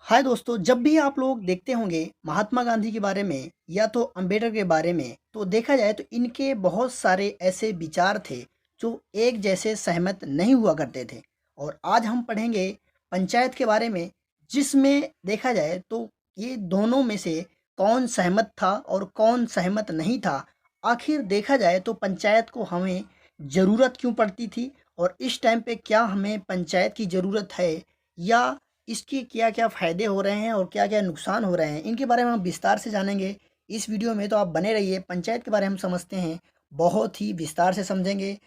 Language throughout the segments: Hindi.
हाय दोस्तों, जब भी आप लोग देखते होंगे महात्मा गांधी के बारे में या तो अंबेडकर के बारे में, तो देखा जाए तो इनके बहुत सारे ऐसे विचार थे जो एक जैसे सहमत नहीं हुआ करते थे। और आज हम पढ़ेंगे पंचायत के बारे में, जिसमें देखा जाए तो ये दोनों में से कौन सहमत था और कौन सहमत नहीं था। आखिर देखा जाए तो पंचायत को हमें ज़रूरत क्यों पड़ती थी और इस टाइम पे क्या हमें पंचायत की ज़रूरत है, या इसके क्या-क्या फ़ायदे हो रहे हैं और क्या-क्या नुकसान हो रहे हैं, इनके बारे में हम विस्तार से जानेंगे इस वीडियो में। तो आप बने रहिए, पंचायत के बारे में हम समझते हैं, बहुत ही विस्तार से समझेंगे।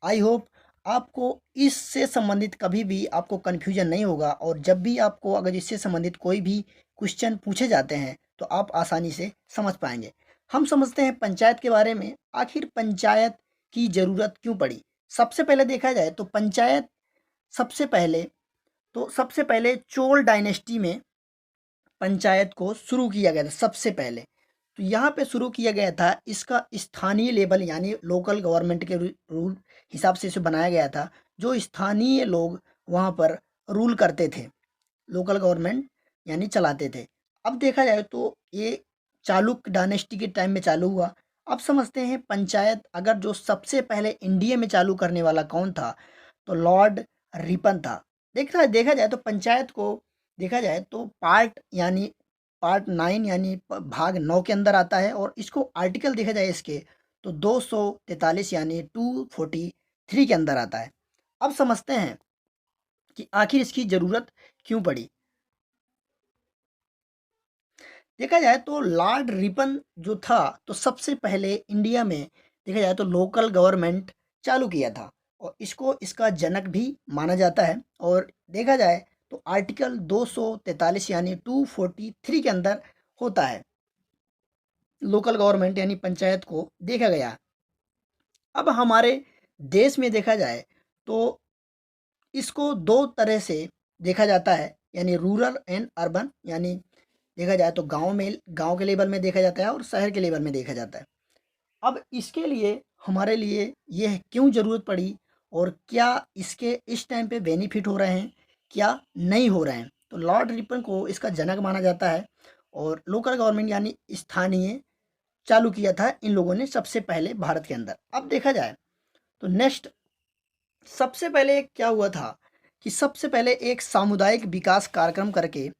आई होप आपको इससे संबंधित कभी भी आपको कन्फ्यूजन नहीं होगा, और जब भी आपको अगर इससे संबंधित कोई भी क्वेश्चन पूछे जाते हैं तो आप आसानी से समझ पाएँगे। हम समझते हैं पंचायत के बारे में, आखिर पंचायत की ज़रूरत क्यों पड़ी? सबसे पहले देखा जाए तो पंचायत सबसे पहले सबसे पहले चोल डायनेस्टी में पंचायत को शुरू किया गया था सबसे पहले। तो यहाँ पे शुरू किया गया था, इसका स्थानीय लेवल यानी लोकल गवर्नमेंट के रूल हिसाब से इसे बनाया गया था। जो स्थानीय लोग वहाँ पर रूल करते थे, लोकल गवर्नमेंट यानी चलाते थे। अब देखा जाए तो ये चालुक्य डायनेस्टी के टाइम में चालू हुआ। अब समझते हैं पंचायत अगर जो सबसे पहले इंडिया में चालू करने वाला कौन था, तो लॉर्ड रिपन था। देखा जाए तो पंचायत को देखा जाए तो पार्ट 9 यानी भाग 9 के अंदर आता है, और इसको आर्टिकल देखा जाए इसके तो 243 यानी 243 के अंदर आता है। अब समझते हैं कि आखिर इसकी ज़रूरत क्यों पड़ी। देखा जाए तो लॉर्ड रिपन जो था, तो सबसे पहले इंडिया में देखा जाए तो लोकल गवर्नमेंट चालू किया था, और इसको इसका जनक भी माना जाता है। और देखा जाए तो आर्टिकल 243 यानी 243 के अंदर होता है, लोकल गवर्नमेंट यानी पंचायत को देखा गया। अब हमारे देश में देखा जाए तो इसको दो तरह से देखा जाता है, यानी रूरल एंड अर्बन, यानी देखा जाए तो गांव के लेवल में देखा जाता है और शहर के लेवल में देखा जाता है। अब इसके लिए हमारे लिए यह क्यों ज़रूरत पड़ी, और क्या इसके इस टाइम पे बेनिफिट हो रहे हैं, क्या नहीं हो रहे हैं। तो लॉर्ड रिपन को इसका जनक माना जाता है, और लोकल गवर्नमेंट यानी स्थानीय चालू किया था इन लोगों ने सबसे पहले भारत के अंदर। अब देखा जाए तो नेक्स्ट सबसे पहले क्या हुआ था कि सबसे पहले एक सामुदायिक विकास कार्यक्रम करके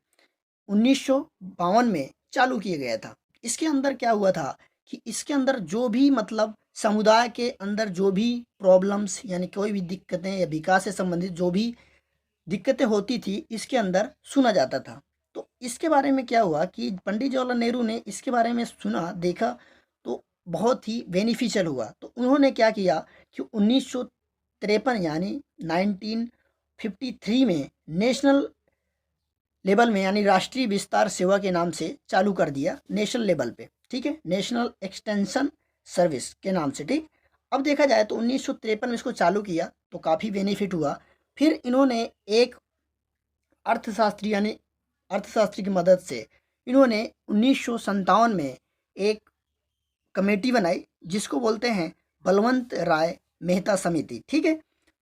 1952 में चालू किया गया था। इसके अंदर क्या हुआ था कि इसके अंदर जो भी मतलब समुदाय के अंदर जो भी प्रॉब्लम्स यानी कोई भी दिक्कतें या विकास से संबंधित जो भी दिक्कतें होती थी, इसके अंदर सुना जाता था। तो इसके बारे में क्या हुआ कि पंडित जवाहरलाल नेहरू ने इसके बारे में सुना, देखा, तो बहुत ही बेनिफिशियल हुआ। तो उन्होंने क्या किया कि 1953 यानी 1953 में नेशनल लेवल में यानी राष्ट्रीय विस्तार सेवा के नाम से चालू कर दिया, नेशनल लेवल पे, ठीक है, नेशनल एक्सटेंशन सर्विस के नाम से, ठीक। अब देखा जाए तो 1953 में इसको चालू किया तो काफ़ी बेनिफिट हुआ। फिर इन्होंने एक अर्थशास्त्री यानी अर्थशास्त्री की मदद से इन्होंने 1957 में एक कमेटी बनाई, जिसको बोलते हैं बलवंत राय मेहता समिति, ठीक है।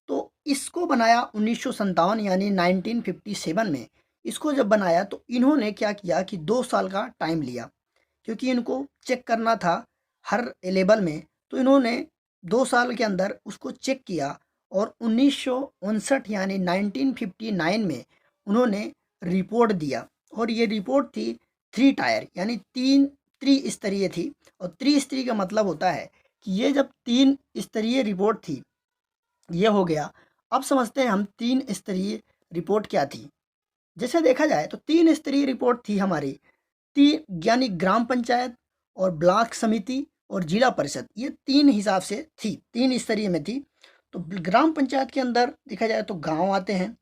तो इसको बनाया 1957 यानी 1957 में। इसको जब बनाया तो इन्होंने क्या किया कि 2 साल का टाइम लिया, क्योंकि इनको चेक करना था हर लेवल में। तो इन्होंने 2 साल के अंदर उसको चेक किया, और 1959 यानी 1959 में उन्होंने रिपोर्ट दिया, और ये रिपोर्ट थी 3 टायर यानी 3 त्रिस्तरीय थी। और त्रिस्तरीय का मतलब होता है कि ये जब 3 स्तरीय रिपोर्ट थी, ये हो गया। अब समझते हैं हम 3 स्तरीय रिपोर्ट क्या थी। जैसे देखा जाए तो 3 स्तरीय रिपोर्ट थी हमारी, तीन यानी ग्राम पंचायत और ब्लॉक समिति और जिला परिषद, ये 3 हिसाब से थी, 3 स्तरीय में थी। तो ग्राम पंचायत के अंदर देखा जाए तो गांव आते हैं,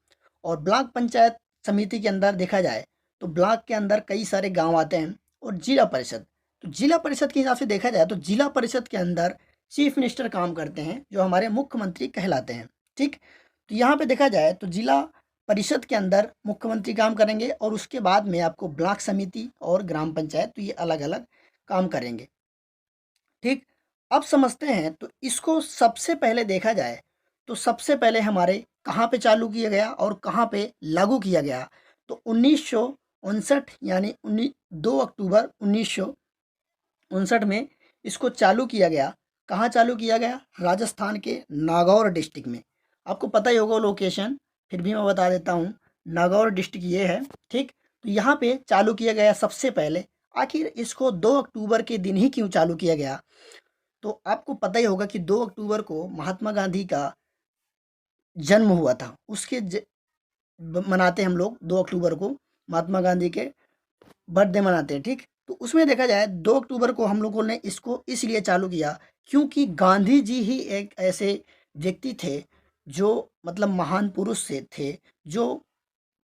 और ब्लॉक पंचायत समिति के अंदर देखा जाए तो ब्लॉक के अंदर कई सारे गांव आते हैं, और जिला परिषद, तो जिला परिषद के हिसाब से देखा जाए तो जिला परिषद के अंदर चीफ मिनिस्टर काम करते हैं, जो हमारे मुख्यमंत्री कहलाते हैं, ठीक। तो यहाँ पे देखा जाए तो जिला परिषद के अंदर मुख्यमंत्री काम करेंगे, और उसके बाद में आपको ब्लॉक समिति और ग्राम पंचायत, तो ये अलग अलग काम करेंगे, ठीक। अब समझते हैं तो इसको सबसे पहले देखा जाए तो सबसे पहले हमारे कहाँ पे चालू किया गया और कहाँ पे लागू किया गया। तो 1959 यानी 2 अक्टूबर 1959 में इसको चालू किया गया। कहाँ चालू किया गया? राजस्थान के नागौर डिस्ट्रिक्ट में। आपको पता ही होगा लोकेशन, फिर भी मैं बता देता हूँ। नागौर डिस्ट्रिक्ट ये है, ठीक। तो यहाँ पे चालू किया गया सबसे पहले। आखिर इसको 2 अक्टूबर के दिन ही क्यों चालू किया गया? तो आपको पता ही होगा कि 2 अक्टूबर को महात्मा गांधी का जन्म हुआ था। उसके मनाते हम लोग 2 अक्टूबर को महात्मा गांधी के बर्थडे मनाते हैं, ठीक। तो उसमें देखा जाए 2 अक्टूबर को हम लोगों ने इसको इसलिए चालू किया क्योंकि गांधी जी ही एक ऐसे व्यक्ति थे जो मतलब महान पुरुष से थे, जो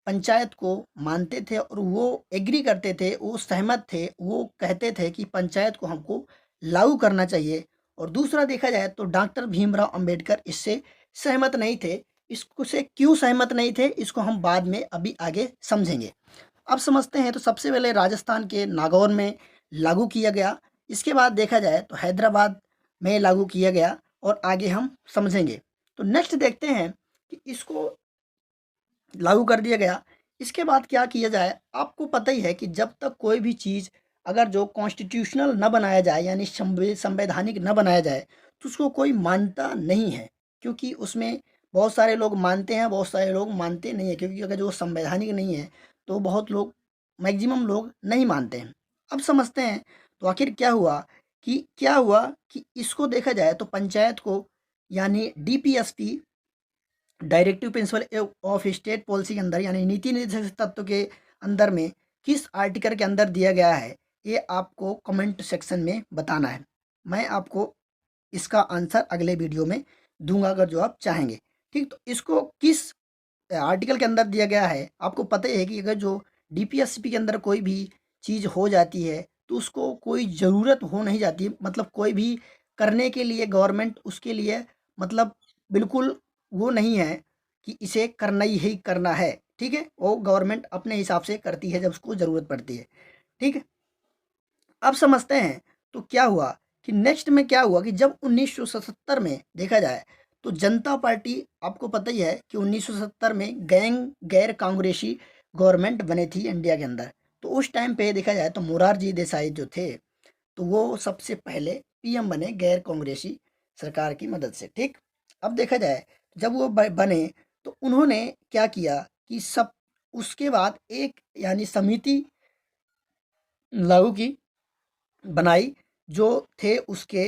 पंचायत को मानते थे और वो एग्री करते थे, वो सहमत थे, वो कहते थे कि पंचायत को हमको लागू करना चाहिए। और दूसरा देखा जाए तो डॉक्टर भीमराव अंबेडकर इससे सहमत नहीं थे। इसको से क्यों सहमत नहीं थे, इसको हम बाद में अभी आगे समझेंगे। अब समझते हैं। तो सबसे पहले राजस्थान के नागौर में लागू किया गया। इसके बाद देखा जाए तो हैदराबाद में लागू किया गया और आगे हम समझेंगे। तो नेक्स्ट देखते हैं कि इसको लागू कर दिया गया। इसके बाद क्या किया जाए? आपको पता ही है कि जब तक कोई भी चीज़ अगर जो कॉन्स्टिट्यूशनल न बनाया जाए यानी संवैधानिक न बनाया जाए तो उसको कोई मानता नहीं है, क्योंकि उसमें बहुत सारे लोग मानते हैं, बहुत सारे लोग मानते नहीं हैं, क्योंकि अगर जो संवैधानिक नहीं है तो बहुत लोग, मैक्सिमम लोग नहीं मानते हैं। अब समझते हैं। तो आखिर क्या हुआ कि इसको देखा जाए तो पंचायत को यानी DPSP, directive principle of state policy के अंदर यानी नीति निर्देशक तत्व के अंदर में किस आर्टिकल के अंदर दिया गया है, ये आपको कमेंट सेक्शन में बताना है। मैं आपको इसका आंसर अगले वीडियो में दूंगा अगर जो आप चाहेंगे, ठीक। तो इसको किस आर्टिकल के अंदर दिया गया है? आपको पता ही है कि अगर जो डीपीएसपी के अंदर कोई भी चीज़ हो जाती है तो उसको कोई ज़रूरत हो नहीं जाती, मतलब कोई भी करने के लिए गवर्नमेंट उसके लिए मतलब बिल्कुल वो नहीं है कि इसे करना ही करना है, ठीक है। वो गवर्नमेंट अपने हिसाब से करती है जब उसको ज़रूरत पड़ती है, ठीक है। अब समझते हैं। तो क्या हुआ कि नेक्स्ट में क्या हुआ कि जब 1977 में देखा जाए तो जनता पार्टी, आपको पता ही है कि 1970 में गैर कांग्रेसी गवर्नमेंट बनी थी इंडिया के अंदर। तो उस टाइम पे देखा जाए तो मोरारजी देसाई जो थे तो वो सबसे पहले पीएम बने गैर कांग्रेसी सरकार की मदद से, ठीक। अब देखा जाए जब वो बने तो उन्होंने क्या किया कि सब उसके बाद एक यानी समिति लागू की, बनाई, जो थे उसके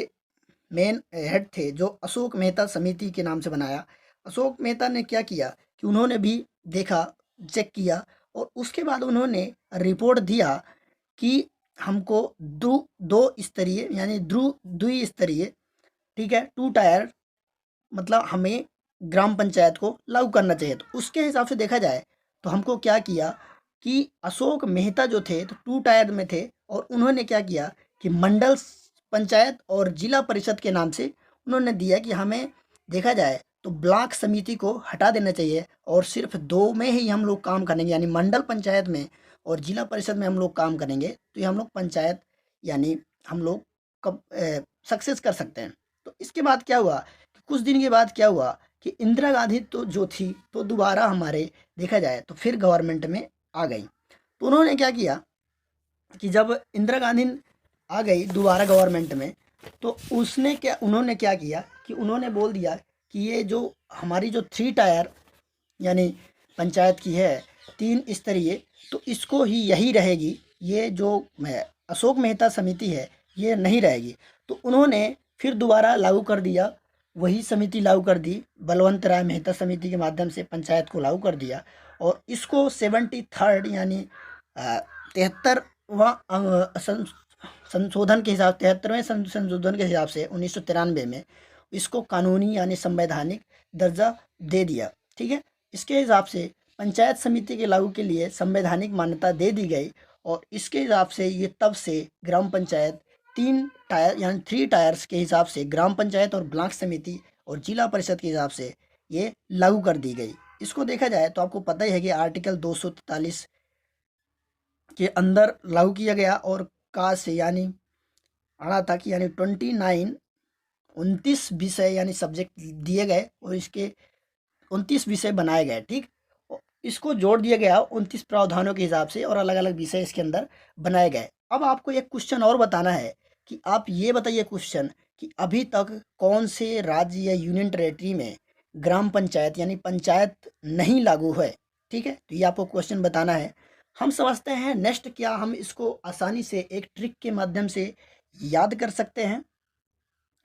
मेन हेड थे जो अशोक मेहता समिति के नाम से बनाया। अशोक मेहता ने क्या किया कि उन्होंने भी देखा, चेक किया और उसके बाद उन्होंने रिपोर्ट दिया कि हमको दो स्तरीय यानी द्विस्तरीय, ठीक है, 2 टायर, मतलब हमें ग्राम पंचायत को लागू करना चाहिए। तो उसके हिसाब से देखा जाए तो हमको क्या किया कि अशोक मेहता जो थे तो 2 टायर में थे और उन्होंने क्या किया कि मंडल पंचायत और जिला परिषद के नाम से उन्होंने दिया कि हमें देखा जाए तो ब्लॉक समिति को हटा देना चाहिए और सिर्फ 2 में ही हम लोग काम करेंगे, यानी मंडल पंचायत में और जिला परिषद में हम लोग काम करेंगे तो ये हम लोग पंचायत यानी हम लोग कब सक्सेस कर सकते हैं। तो इसके बाद क्या हुआ, कुछ दिन के बाद क्या हुआ कि इंदिरा गांधी तो जो थी तो दोबारा हमारे देखा जाए तो फिर गवर्नमेंट में आ गई। तो उन्होंने क्या किया कि जब इंदिरा गांधी आ गई दोबारा गवर्नमेंट में तो उन्होंने क्या किया कि उन्होंने बोल दिया कि ये जो हमारी जो 3 टायर यानी पंचायत की है 3 स्तरीय, तो इसको ही यही रहेगी, ये जो अशोक मेहता समिति है ये नहीं रहेगी। तो उन्होंने फिर दोबारा लागू कर दिया, वही समिति लागू कर दी, बलवंत राय मेहता समिति के माध्यम से पंचायत को लागू कर दिया और इसको 73rd यानी 73वां संशोधन के हिसाब 73वें संशोधन के हिसाब से 1993 में इसको कानूनी यानी संवैधानिक दर्जा दे दिया, ठीक है। इसके हिसाब से पंचायत समिति के लागू के लिए संवैधानिक मान्यता दे दी गई और इसके हिसाब से ये तब से ग्राम पंचायत 3 टायर यानी 3 टायर्स के हिसाब से ग्राम पंचायत और ब्लॉक समिति और जिला परिषद के हिसाब से ये लागू कर दी गई। इसको देखा जाए तो आपको पता ही है कि आर्टिकल 243 के अंदर लागू किया गया और का से यानी आना था कि यानी 29 विषय यानी सब्जेक्ट दिए गए और इसके 29 विषय बनाए गए, ठीक। इसको जोड़ दिया गया 29 प्रावधानों के हिसाब से और अलग अलग विषय इसके अंदर बनाए गए। अब आपको एक क्वेश्चन और बताना है कि आप ये बताइए क्वेश्चन कि अभी तक कौन से राज्य या यूनियन टेरेटरी में ग्राम पंचायत यानी पंचायत नहीं लागू है। ठीक है, तो ये आपको क्वेश्चन बताना है। हम समझते हैं नेक्स्ट क्या हम इसको आसानी से एक ट्रिक के माध्यम से याद कर सकते हैं।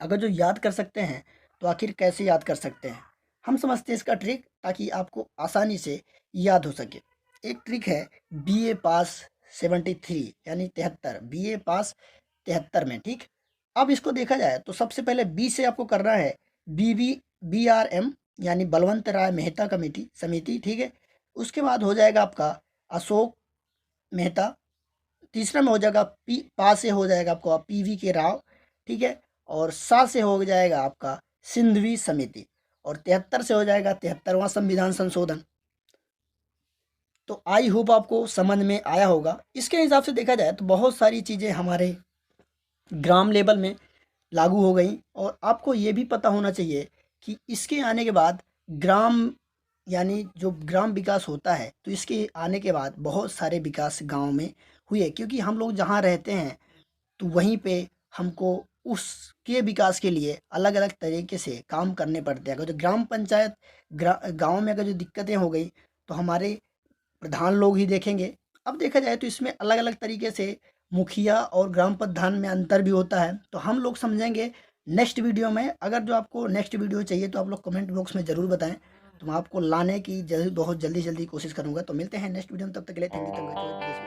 अगर जो याद कर सकते हैं तो आखिर कैसे याद कर सकते हैं, हम समझते हैं इसका ट्रिक ताकि आपको आसानी से याद हो सके। एक ट्रिक है बीए पास 73 यानी 73, बीए पास 73 में। ठीक, अब इसको देखा जाए तो सबसे पहले बी से आपको करना है BRM यानी बलवंत राय मेहता कमेटी समिति। ठीक है, उसके बाद हो जाएगा आपका अशोक मेहता, तीसरा में हो जाएगा पा से हो जाएगा आपको PV के राव। ठीक है, और सा से हो जाएगा आपका सिंधवी समिति, और 73 से हो जाएगा 73वां संविधान संशोधन। तो आई होप आपको समझ में आया होगा। इसके हिसाब से देखा जाए तो बहुत सारी चीज़ें हमारे ग्राम लेवल में लागू हो गई, और आपको ये भी पता होना चाहिए कि इसके आने के बाद ग्राम यानी जो ग्राम विकास होता है तो इसके आने के बाद बहुत सारे विकास गांव में हुए, क्योंकि हम लोग जहाँ रहते हैं तो वहीं पे हमको उसके विकास के लिए अलग अलग तरीके से काम करने पड़ते हैं। अगर जो ग्राम पंचायत गांव में अगर जो दिक्कतें हो गई तो हमारे प्रधान लोग ही देखेंगे। अब देखा जाए तो इसमें अलग अलग तरीके से मुखिया और ग्राम प्रधान में अंतर भी होता है, तो हम लोग समझेंगे नेक्स्ट वीडियो में। अगर जो आपको नेक्स्ट वीडियो चाहिए तो आप लोग कमेंट बॉक्स में ज़रूर बताएं, तो मैं आपको लाने की बहुत जल्दी कोशिश करूंगा। तो मिलते हैं नेक्स्ट वीडियो में, तब तक के लिए थैंक यू।